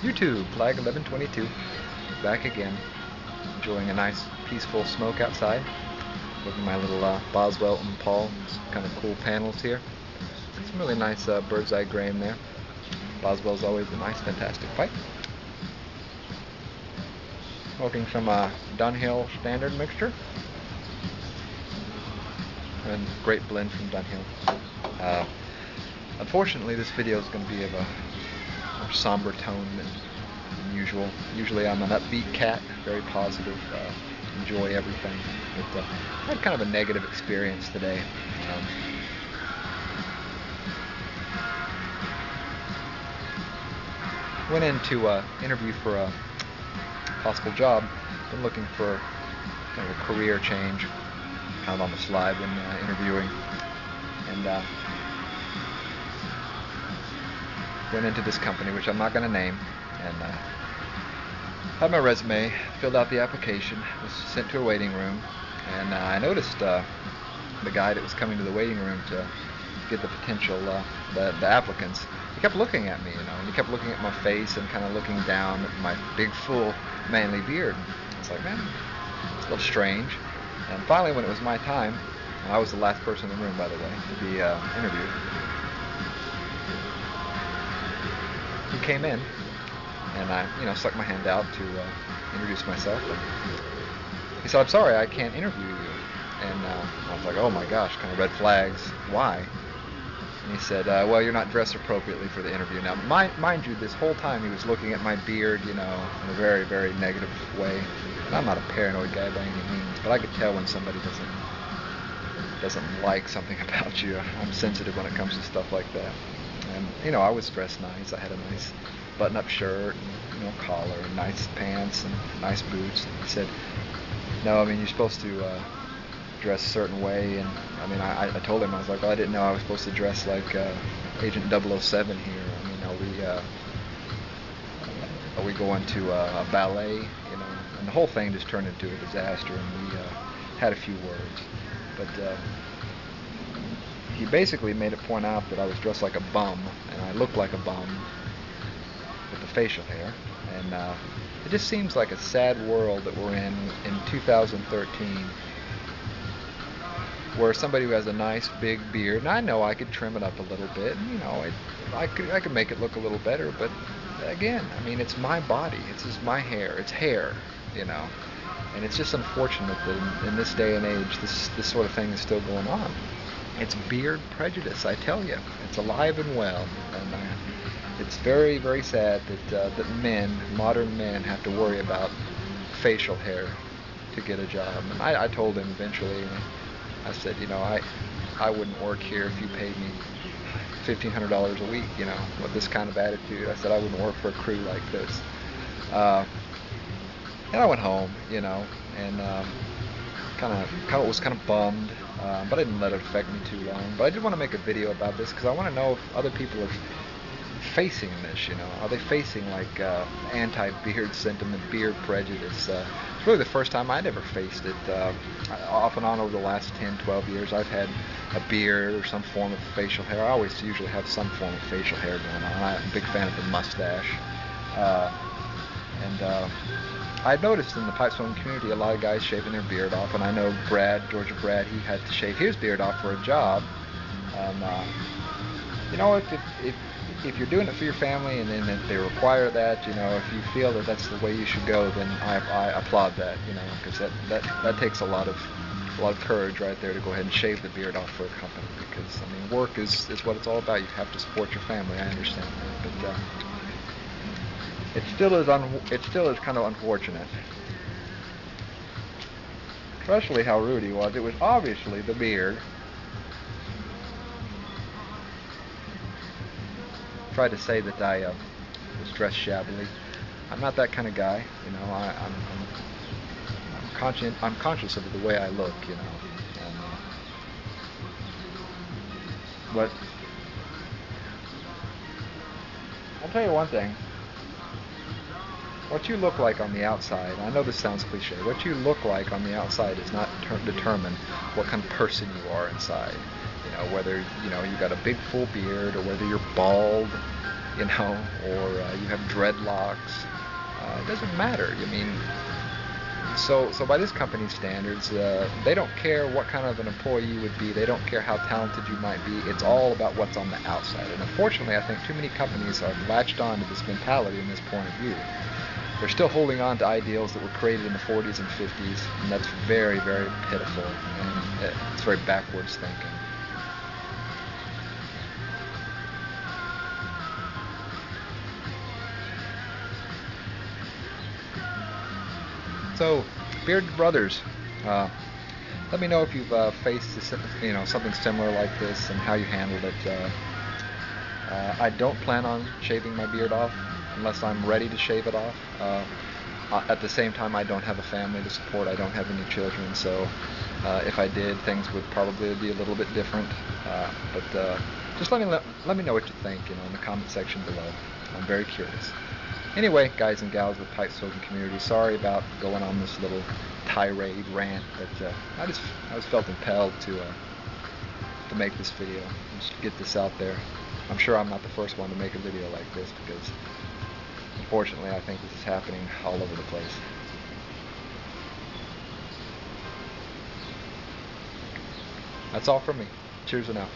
YouTube, Flag 1122, back again, enjoying a nice peaceful smoke outside. Looking at my little Boswell and Paul, kind of cool panels here. Some really nice bird's eye grain there. Boswell's always a nice, fantastic pipe. Smoking some Dunhill Standard mixture. And great blend from Dunhill. Unfortunately, this video is going to be of a more somber tone than usual. Usually I'm an upbeat cat, very positive, enjoy everything. But I had kind of a negative experience today. Went in to interview for a possible job. Been looking for kind of a career change, kind of on the slide when interviewing. And went into this company, which I'm not going to name, and had my resume, filled out the application, was sent to a waiting room, and I noticed the guy that was coming to the waiting room to get the potential, the applicants, he kept looking at me, and he kept looking at my face and kind of looking down at my big, full, manly beard. It's like, man, it's a little strange. And finally, when it was my time, and I was the last person in the room, by the way, to be interviewed, he came in, and I, stuck my hand out to introduce myself. And he said, "I'm sorry, I can't interview you." And I was like, "Oh my gosh," kind of red flags. Why? And he said, "Well, you're not dressed appropriately for the interview." Now, mind you, this whole time he was looking at my beard, in a very, very negative way. And I'm not a paranoid guy by any means, but I could tell when somebody doesn't like something about you. I'm sensitive when it comes to stuff like that. And I was dressed nice. I had a nice button-up shirt, and collar, and nice pants, and nice boots. And he said, "No, I mean you're supposed to dress a certain way." And I told him, I was like, "Well, I didn't know I was supposed to dress like Agent 007 here. I mean, are we going to a ballet? And the whole thing just turned into a disaster, and we had a few words, but." He basically made it point out that I was dressed like a bum, and I looked like a bum with the facial hair. And it just seems like a sad world that we're in 2013, where somebody who has a nice big beard, and I know I could trim it up a little bit, and I could make it look a little better, but again, it's my body, it's just my hair, it's hair, and it's just unfortunate that in this day and age, this sort of thing is still going on. It's beard prejudice, I tell you. It's alive and well, and it's very, very sad that modern men, have to worry about facial hair to get a job. And I told him eventually, I said, I wouldn't work here if you paid me $1,500 a week, with this kind of attitude. I said I wouldn't work for a crew like this. And I went home, and was kind of bummed. But I didn't let it affect me too long. But I did want to make a video about this because I want to know if other people are facing this, Are they facing like anti-beard sentiment, beard prejudice? It's really the first time I'd ever faced it. Off and on over the last 10, 12 years, I've had a beard or some form of facial hair. I always usually have some form of facial hair going on. I'm a big fan of the mustache. I noticed in the pipe smoking community a lot of guys shaving their beard off, and I know Georgia Brad, he had to shave his beard off for a job. If you're doing it for your family and then they require that, if you feel that that's the way you should go, then I applaud that, because that takes a lot of courage right there to go ahead and shave the beard off for a company, because work is what it's all about. You have to support your family. I understand that, but it still is kind of unfortunate, especially how rude he was. It was obviously the beard. Tried to say that I was dressed shabbily. I'm not that kind of guy, I'm conscious of the way I look, but I'll tell you one thing. What you look like on the outside, I know this sounds cliche, what you look like on the outside does not determine what kind of person you are inside. Whether, you got a big full beard or whether you're bald, or you have dreadlocks. It doesn't matter. I mean, so by this company's standards, they don't care what kind of an employee you would be. They don't care how talented you might be. It's all about what's on the outside. And unfortunately, I think too many companies are latched on to this mentality and this point of view. They're still holding on to ideals that were created in the 40s and 50s, and that's very, very pitiful, and it's very backwards thinking. So, bearded brothers, uh, let me know if you've faced something similar like this and how you handled it. I don't plan on shaving my beard off unless I'm ready to shave it off. At the same time, I don't have a family to support. I don't have any children, so if I did, things would probably be a little bit different. But just let me know what you think, in the comment section below. I'm very curious. Anyway, guys and gals of the pipe smoking community, sorry about going on this little tirade rant, but I was felt impelled to make this video, just get this out there. I'm sure I'm not the first one to make a video like this, because unfortunately I think this is happening all over the place. That's all from me. Cheers and out.